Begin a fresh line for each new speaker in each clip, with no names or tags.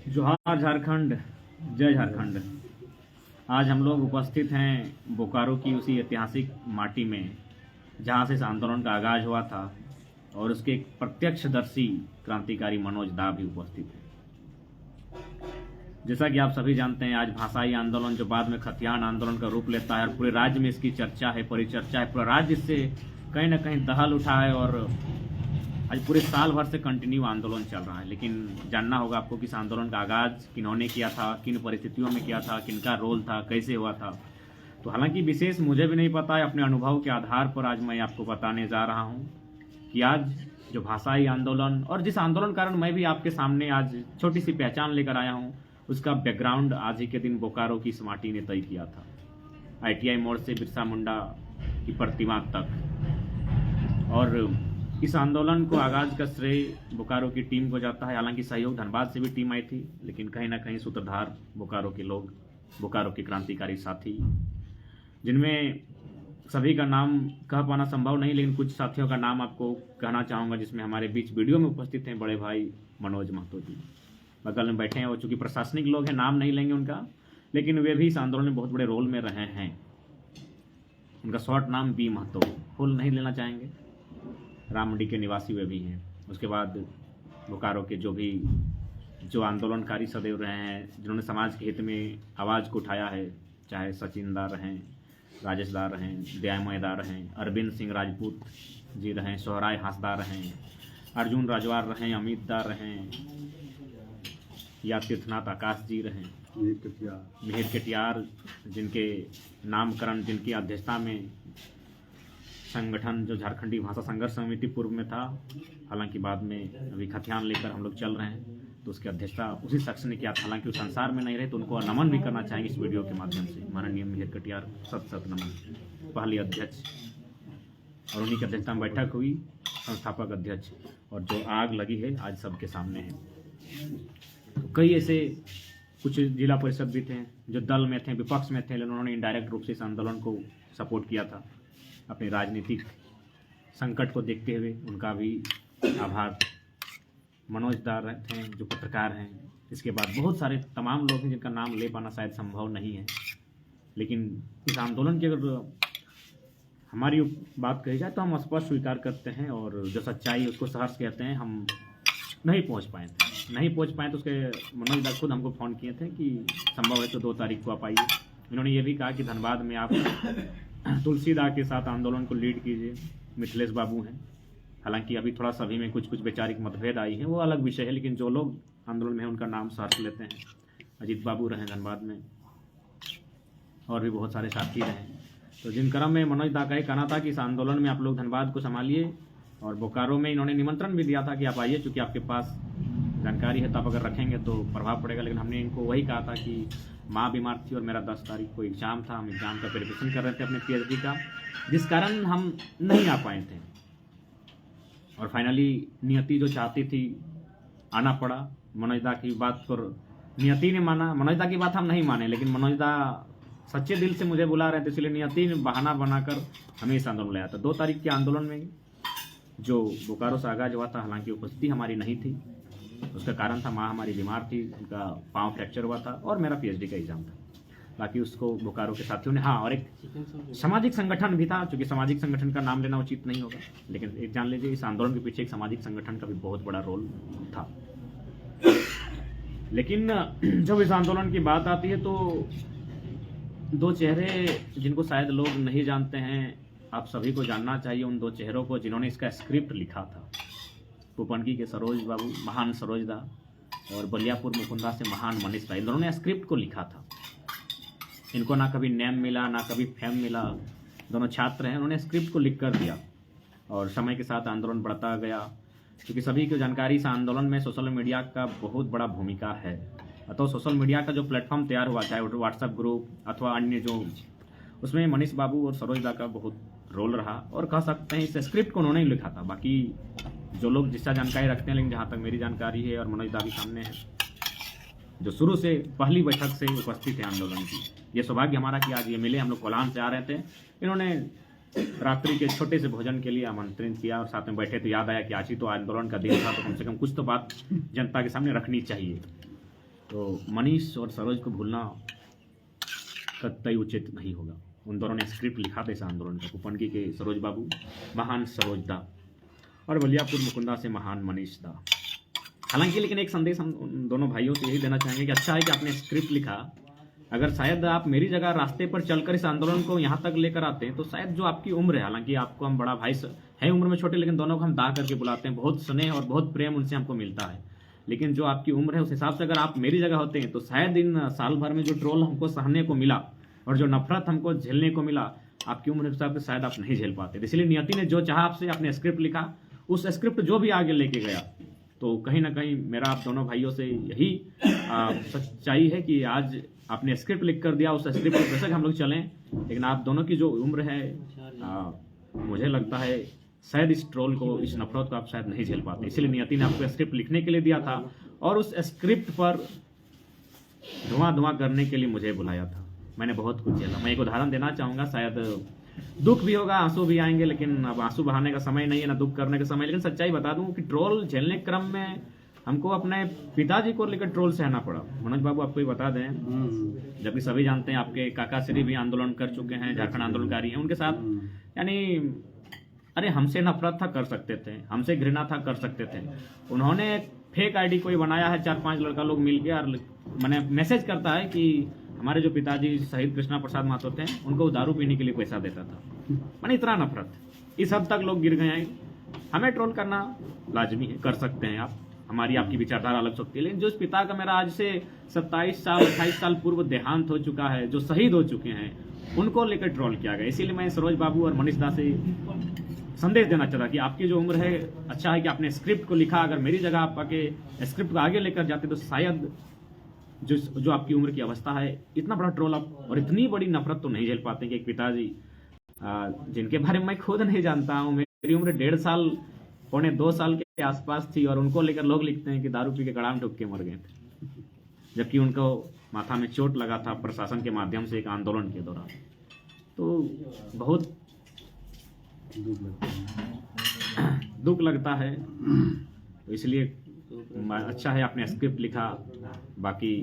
जोहार झारखंड, जय झारखंड। आज हम लोग उपस्थित हैं बोकारो की उसी ऐतिहासिक माटी में जहां से इस आंदोलन का आगाज हुआ था और उसके एक प्रत्यक्षदर्शी क्रांतिकारी मनोज दा भी उपस्थित हैं। जैसा कि आप सभी जानते हैं, आज भाषाई आंदोलन जो बाद में खतियान आंदोलन का रूप लेता है और पूरे राज्य में इसकी चर्चा है, परिचर्चा है, पूरा राज्य इससे कहीं ना कहीं दहल उठा है और आज पूरे साल भर से कंटिन्यू आंदोलन चल रहा है। लेकिन जानना होगा आपको कि इस आंदोलन का आगाज किन्होंने किया था, किन परिस्थितियों में किया था, किनका रोल था, कैसे हुआ था। तो हालांकि विशेष मुझे भी नहीं पता है, अपने अनुभव के आधार पर आज मैं आपको बताने जा रहा हूं कि आज जो भाषाई आंदोलन और जिस आंदोलन कारण मैं भी आपके सामने आज छोटी सी पहचान लेकर आया हूं, उसका बैकग्राउंड आज ही के दिन बोकारो की इस माटी ने तय किया था। ITI मोड़ से बिरसा मुंडा की प्रतिमा तक। और इस आंदोलन को आगाज का श्रेय बोकारो की टीम को जाता है। हालांकि सहयोग धनबाद से भी टीम आई थी, लेकिन कहीं ना कहीं सूत्रधार बोकारो के लोग, बोकारो के क्रांतिकारी साथी, जिनमें सभी का नाम कह पाना संभव नहीं, लेकिन कुछ साथियों का नाम आपको कहना चाहूँगा, जिसमें हमारे बीच वीडियो में उपस्थित हैं बड़े भाई मनोज महतो जी, बगल में बैठे हैं। वो चूँकि प्रशासनिक लोग हैं, नाम नहीं लेंगे उनका, लेकिन वे भी इस आंदोलन में बहुत बड़े रोल में रहे हैं। उनका शॉर्ट नाम बी महतो, फुल नहीं लेना चाहेंगे। राममंडी के निवासी वे भी हैं। उसके बाद बोकारो के जो आंदोलनकारी सदैव रहे हैं, जिन्होंने समाज के हित में आवाज़ को उठाया है, चाहे सचिन दा रहें, राजेश दा रहें, दयामय दा रहें, अरविंद सिंह राजपूत जी रहें, सोहराय हांसदा रहें, अर्जुन राजवार रहें, अमित दा रहें, या तीर्थनाथ आकाश जी रहें, मिहिर कटियार, जिनके नामकरण, जिनकी अध्यक्षता में संगठन जो झारखंडी भाषा संघर्ष समिति पूर्व में था, हालांकि बाद में अभी खतियान लेकर हम लोग चल रहे हैं, तो उसकी अध्यक्षता उसी शख्स ने किया था। हालांकि वो संसार में नहीं रहे, तो उनको नमन भी करना चाहेंगे इस वीडियो के माध्यम से। माननीय मिहिर कटियार, सत नमन, पहली अध्यक्ष, और उन्हीं की अध्यक्षता में बैठक हुई, संस्थापक अध्यक्ष, और जो आग लगी है आज सबके सामने है। तो कई ऐसे कुछ जिला परिषद भी थे जो दल में थे, विपक्ष में थे, लेकिन उन्होंने इनडायरेक्ट रूप से इस आंदोलन को सपोर्ट किया था। अपने राजनीतिक संकट को देखते हुए उनका भी आभार। मनोज दा थे जो पत्रकार हैं। इसके बाद बहुत सारे तमाम लोग हैं जिनका नाम ले पाना शायद संभव नहीं है, लेकिन इस आंदोलन की अगर हमारी बात कही जाए तो हम स्पष्ट स्वीकार करते हैं, और जो सच्चाई उसको सहर्ष कहते हैं। हम नहीं पहुंच पाए तो उसके मनोज दा खुद हमको फ़ोन किए थे कि संभव है तो 2 तारीख को आप आइए। इन्होंने ये भी कहा कि धनबाद में आप तुलसीदा के साथ आंदोलन को लीड कीजिए, मिथिलेश बाबू हैं। हालांकि अभी थोड़ा सभी में कुछ वैचारिक मतभेद आई है, वो अलग विषय है, लेकिन जो लोग आंदोलन में हैं उनका नाम सहर्ष लेते हैं। अजीत बाबू रहे धनबाद में, और भी बहुत सारे साथी रहे। तो जिन क्रम में मनोज दा का ही कहना था कि इस आंदोलन में आप लोग धनबाद को संभालिए, और बोकारो में इन्होंने निमंत्रण भी दिया था कि आप आइए, चूँकि आपके पास जानकारी है तो आप अगर रखेंगे तो प्रभाव पड़ेगा। लेकिन हमने इनको वही कहा था कि माँ बीमार थी और मेरा 10 तारीख को एग्ज़ाम था, हम एग्ज़ाम का प्रिपरेशन कर रहे थे अपने PhD का, जिस कारण हम नहीं आ पाए थे। और फाइनली नियति जो चाहती थी आना पड़ा। मनोज दा की बात पर नियति ने माना, मनोज दा की बात हम नहीं माने, लेकिन मनोज दा सच्चे दिल से मुझे बुला रहे थे, इसलिए नियति ने बहाना बनाकर हमें इस आंदोलन लाया था। 2 तारीख के आंदोलन में जो बोकारो से आगाज हुआ था, हालांकि उपस्थिति हमारी नहीं थी। उसका कारण था माँ हमारी बीमार थी, उनका पाँव फ्रैक्चर हुआ था, और मेरा PhD का एग्ज़ाम था। बाकी उसको बोकारो के साथियों ने, हाँ, और एक सामाजिक संगठन भी था, क्योंकि सामाजिक संगठन का नाम लेना उचित नहीं होगा, लेकिन एक जान लीजिए इस आंदोलन के पीछे एक सामाजिक संगठन का भी बहुत बड़ा रोल था। लेकिन जब इस आंदोलन की बात आती है तो 2 चेहरे जिनको शायद लोग नहीं जानते हैं, आप सभी को जानना चाहिए उन 2 चेहरों को जिन्होंने इसका स्क्रिप्ट लिखा था। पुपनकी के सरोज बाबू, महान सरोज दा, और बलियापुर मुकुंदा से महान मनीष दा, इन दोनों ने स्क्रिप्ट को लिखा था। इनको ना कभी नेम मिला, ना कभी फेम मिला, दोनों छात्र हैं, उन्होंने स्क्रिप्ट को लिख कर दिया, और समय के साथ आंदोलन बढ़ता गया। क्योंकि सभी को जानकारी इस आंदोलन में सोशल मीडिया का बहुत बड़ा भूमिका है। अतः सोशल मीडिया का जो प्लेटफॉर्म तैयार हुआ, चाहे व्हाट्सएप ग्रुप अथवा अन्य जो, उसमें मनीष बाबू और सरोज दा का बहुत रोल रहा, और कह सकते हैं इस स्क्रिप्ट को उन्होंने ही लिखा था। बाकी जो लोग जिसका जानकारी रखते हैं, लेकिन जहाँ तक मेरी जानकारी है और मनोज दा भी सामने है, जो शुरू से पहली बैठक से उपस्थित है आंदोलन की, ये सौभाग्य हमारा कि आज ये मिले। हम लोग कोलान से आ रहे थे, इन्होंने रात्रि के छोटे से भोजन के लिए आमंत्रित किया, और साथ में बैठे तो याद आया कि आज ही तो आंदोलन का दिन था, तो कम से कम कुछ तो बात जनता के सामने रखनी चाहिए। तो मनीष और सरोज को भूलना कतई उचित नहीं होगा। उन दोनों ने स्क्रिप्ट लिखा था इस आंदोलन का, कुपनकी के सरोज बाबू महान सरोज दा और बलियापुर मुकुंदा से महान मनीष दा। हालांकि लेकिन एक संदेश हम उन दोनों भाइयों से यही देना चाहेंगे कि अच्छा है कि आपने स्क्रिप्ट लिखा। अगर शायद आप मेरी जगह रास्ते पर चलकर इस आंदोलन को यहाँ तक लेकर आते हैं तो शायद जो आपकी उम्र है, हालांकि आपको हम बड़ा भाई है उम्र में छोटे, लेकिन दोनों को हम दा करके बुलाते हैं, बहुत स्नेह और बहुत प्रेम उनसे हमको मिलता है। लेकिन जो आपकी उम्र है उस हिसाब से अगर आप मेरी जगह होते हैं तो शायद इन साल भर में जो ट्रोल हमको सहने को मिला और जो नफरत हमको झेलने को मिला, आपकी उम्र के हिसाब से शायद आप नहीं झेल पाते। इसलिए नियति ने जो चाहा आपसे, आपने स्क्रिप्ट लिखा, उस स्क्रिप्ट जो भी आगे लेके गया, तो कहीं ना कहीं मेरा आप दोनों भाइयों से यही सच्चाई है कि आज आपने स्क्रिप्ट लिख कर दिया, उस स्क्रिप्ट पर बेशक हम लोग चलें, लेकिन आप दोनों की जो उम्र है मुझे लगता है शायद इस ट्रोल को, इस नफरत को आप शायद नहीं झेल पाते। इसलिए नियति ने आपको स्क्रिप्ट लिखने के लिए दिया था और उस स्क्रिप्ट पर धुआं करने के लिए मुझे बुलाया था। मैंने बहुत कुछ झेला। मैं एक उदाहरण देना चाहूँगा, शायद दुख भी होगा, आंसू भी आएंगे, लेकिन अब आंसू बहाने का समय नहीं है, ना दुख करने का समय। लेकिन सच्चाई बता दूं कि ट्रोल झेलने के क्रम में हमको अपने पिताजी को लेकर ट्रोल सहना पड़ा। मनोज बाबू आपको ही बता दें, जबकि सभी जानते हैं आपके काका श्री भी आंदोलन कर चुके हैं, झारखंड आंदोलनकारी हैं, उनके साथ यानी अरे हमसे नफरत था कर सकते थे, हमसे घृणा था कर सकते थे। उन्होंने फेक आईडी कोई बनाया है, 4-5 लड़का लोग मिल के, और मैंने मैसेज करता है कि हमारे जो पिताजी शहीद कृष्णा प्रसाद महतो थे, उनको दारू पीने के लिए पैसा देता था। मैंने इतना नफरत, इस हद तक लोग गिर गए हैं। हमें ट्रोल करना लाजमी है, कर सकते हैं आप, हमारी आपकी विचारधारा अलग सकती है, लेकिन जो पिता का मेरा आज से 27 साल 28 साल पूर्व देहांत हो चुका है, जो शहीद हो चुके हैं, उनको लेकर ट्रोल किया गया। इसीलिए मैं सरोज बाबू और मनीष दा से संदेश देना चाहता कि आपकी जो उम्र है, अच्छा है कि आपने स्क्रिप्ट को लिखा। अगर मेरी जगह आप आके स्क्रिप्ट को आगे लेकर जाते तो शायद जो आपकी उम्र की अवस्था है, इतना बड़ा ट्रोल आप और इतनी बड़ी नफरत तो नहीं झेल पाते कि एक पिताजी जिनके बारे में मैं खुद नहीं जानता हूँ, मेरी उम्र 1.5 साल 1.25 साल के आसपास थी, और उनको लेकर लोग लिखते हैं कि दारू पी के गड़ा में डूब के मर गए थे, जबकि उनको माथा में चोट लगा था प्रशासन के माध्यम से एक आंदोलन के दौरान। तो बहुत दुख लगता है। तो इसलिए अच्छा है आपने स्क्रिप्ट लिखा, बाकी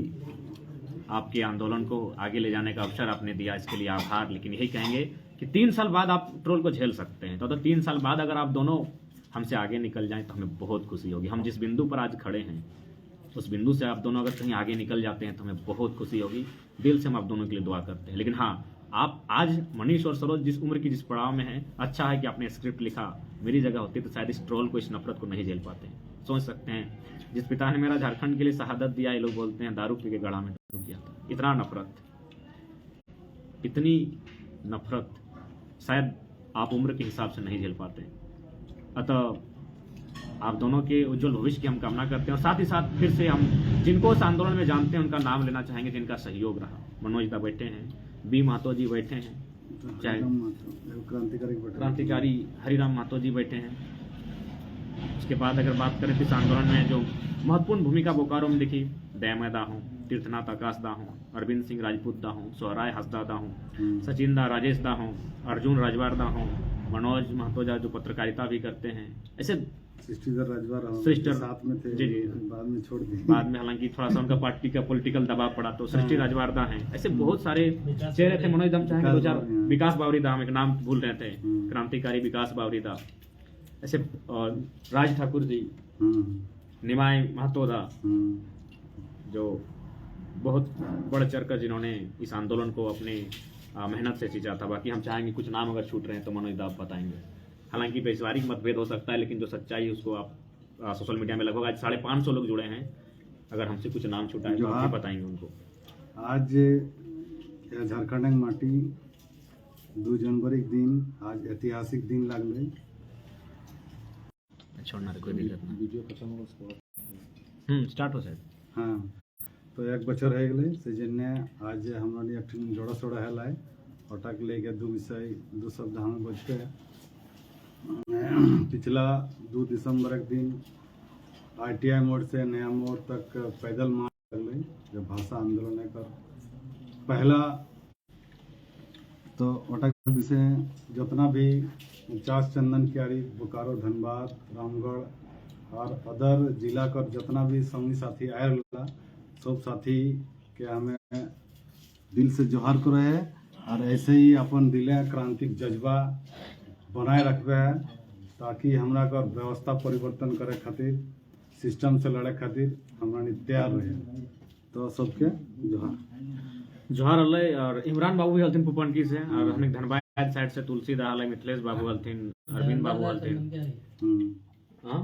आपके आंदोलन को आगे ले जाने का अवसर आपने दिया, इसके लिए आभार। लेकिन यही कहेंगे कि 3 साल बाद आप ट्रोल को झेल सकते हैं, तो 3 साल बाद अगर आप दोनों हमसे आगे निकल जाएं तो हमें बहुत खुशी होगी। हम जिस बिंदु पर आज खड़े हैं, उस बिंदु से आप दोनों अगर कहीं आगे निकल जाते हैं तो हमें बहुत खुशी होगी। दिल से हम आप दोनों के लिए दुआ करते हैं। लेकिन हाँ, आप आज मनीष और सरोज जिस उम्र की जिस पड़ाव में हैं, अच्छा है कि आपने स्क्रिप्ट लिखा। मेरी जगह होती तो शायद इस ट्रोल को, इस नफरत को नहीं झेल पाते। सोच सकते हैं, जिस पिता ने मेरा झारखंड के लिए शहादत दिया, ये लोग बोलते हैं दारू पी के गड़ा में डूब गया था। इतना नफरत, इतनी नफरत शायद आप उम्र के हिसाब से नहीं झेल पाते। अतः आप दोनों के उज्जवल भविष्य की हम कामना करते हैं, और साथ ही साथ फिर से हम जिनको इस आंदोलन में जानते हैं उनका नाम लेना चाहेंगे जिनका सहयोग रहा। मनोज दा बैठे हैं, बी महतो जी बैठे हैं, चाहे क्रांतिकारी हरिराम महतो जी बैठे हैं। उसके बाद अगर बात करें तो इस आंदोलन में जो महत्वपूर्ण भूमिका बोकारो में दिखी, दयामय दा हूँ, तीर्थनाथ आकाश दा हूँ, अरविंद सिंह राजपूत दा हूँ, सोहराय हंसदा दा हूँ, सचिन दा, राजेश दा हूँ, अर्जुन राजवार दा हूँ, मनोज महतो जा जो पत्रकारिता भी करते हैं, ऐसे सृष्टि साथ में थे, जी बाद में छोड़ दिए, बाद में हालांकि थोड़ा सा उनका पार्टी का पॉलिटिकल दबाव पड़ा तो सृष्टि राजवारदा हैं। ऐसे बहुत सारे चेहरे थे। मनोज दम चाहेंगे 2 4, विकास बावरीदा, हम एक नाम भूल रहे थे, क्रांतिकारी विकास बावरीदा, ऐसे राज ठाकुर जी, निमाय महतो दा, जो बहुत बढ़ चढ़कर जिन्होंने इस आंदोलन को अपने मेहनत से सींचा था। बाकी हम चाहेंगे कुछ नाम अगर छूट रहे हैं तो मनोज दा आप बताएंगे। हालांकि पारिवारिक मतभेद हो सकता है, लेकिन जो सच्चाई है उसको आप सोशल मीडिया में लगभग आज 550 लोग जुड़े हैं। अगर हमसे कुछ नाम छूटा है तो आप बताएंगे उनको।
आज झारखंड की माटी 2 जनवरी के दिन आज ऐतिहासिक दिन लगल।
छोड़ना कोई दिक्कत नहीं, वीडियो स्टार्ट हो सर।
हाँ, तो 1 बछर हो गए से जिन्ने आज हमारे एक जोड़ा सोड़ा है लाए अटक लेके 2 विषय 2 शब्द हमें बचते हैं। पिछला 2 दिसंबर के दिन ITI मोड़ से नया मोड़ तक पैदल मार्च लगल, जो भाषा आंदोलन कर पहला। तो अटक विषय जितना भी 50 चंदन क्यारी, बोकारो, धनबाद, रामगढ़ और अदर जिला कर जितना भी संगी साथी आयल सब साथी के हमें दिल से जोहार करे है और ऐसे ही अपन दिले क्रांतिक जज्बा बनाए रखबे है ताकि हमरा का व्यवस्था परिवर्तन करे खातिर सिस्टम से लड़े खातिर हमरा तैयार रहे। तो सबके जोहार
जोहार अल्लाह। और इमरान बाबू भी हलथिन पुपनकी से, और हमने धनबाद साइड से तुलसी दा हलै, मिथिलेश बाबू हलथिन, अरविंद बाबू हलथिन, हाँ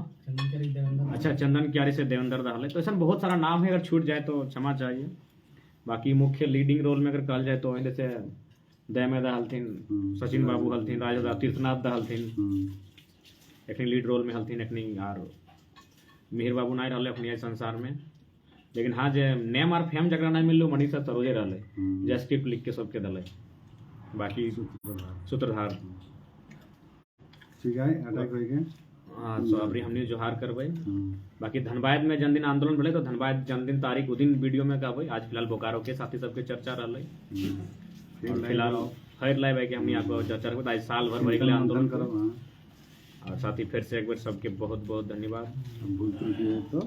अच्छा चंदन क्यारी से देवेंद्र दा हलै। तो ऐसा बहुत सारा नाम है, अगर छूट जाए तो क्षमा चाहिए। बाकी मुख्य लीडिंग रोल में अगर कहल जाए तो जैसे दयामे दा हलथिन, सचिन बाबू हलथिन, राजा तीर्थनाथ दा हलथिन, एखनी लीड रोल में हलथिन एखनी, और मिहिर बाबू नहीं रहले अपनी संसार में। लेकिन हाँ जे नेम और फेम जगह नहीं मिललो मनीषा सरोजे रहले, जे स्क्रिप्ट लिख के सबके दले। बाकी सूत्रधार
ठीक है अटैक होई के
हाँ तो अभी हमने जोहार करबे। बाकी धनबाद में जन्मदिन आंदोलन भले तो धनबाद जन्मदिन तारीख उस दिन वीडियो में कहबे। आज फिलहाल बोकारो के साथी सबके चर्चा रहले, फिलहाल खैर लाइव है कि हमने आपको चर्चा करबे। आज साल भर भइले आंदोलन करब, और साथ ही फिर से एक बार सबके बहुत बहुत धन्यवाद।
भूल त्रुटि है तो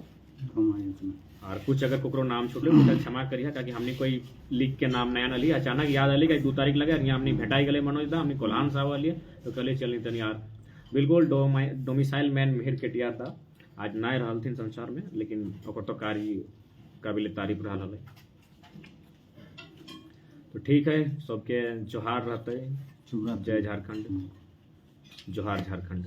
हम आए इतना।
और कुछ अगर कोकरो नाम छूटे तो क्षमा करिए, ताकि हमने कोई लिख के नाम नया न ली, अचानक याद आली कि 2 तारीख लगे हमने भेटाई गले मनोज दा, हमने कोल्हान साहब वाली तो कल चली तनी यार बिल्कुल डोमिसाइल मैन मिहिर केटिया था। आज नए रहल थी संसार में, लेकिन ओकर तो कार्य काबिल तारीफ रहा है। तो ठीक है, सबके जोहार रहते। जय झारखंड, जोहार झारखंड।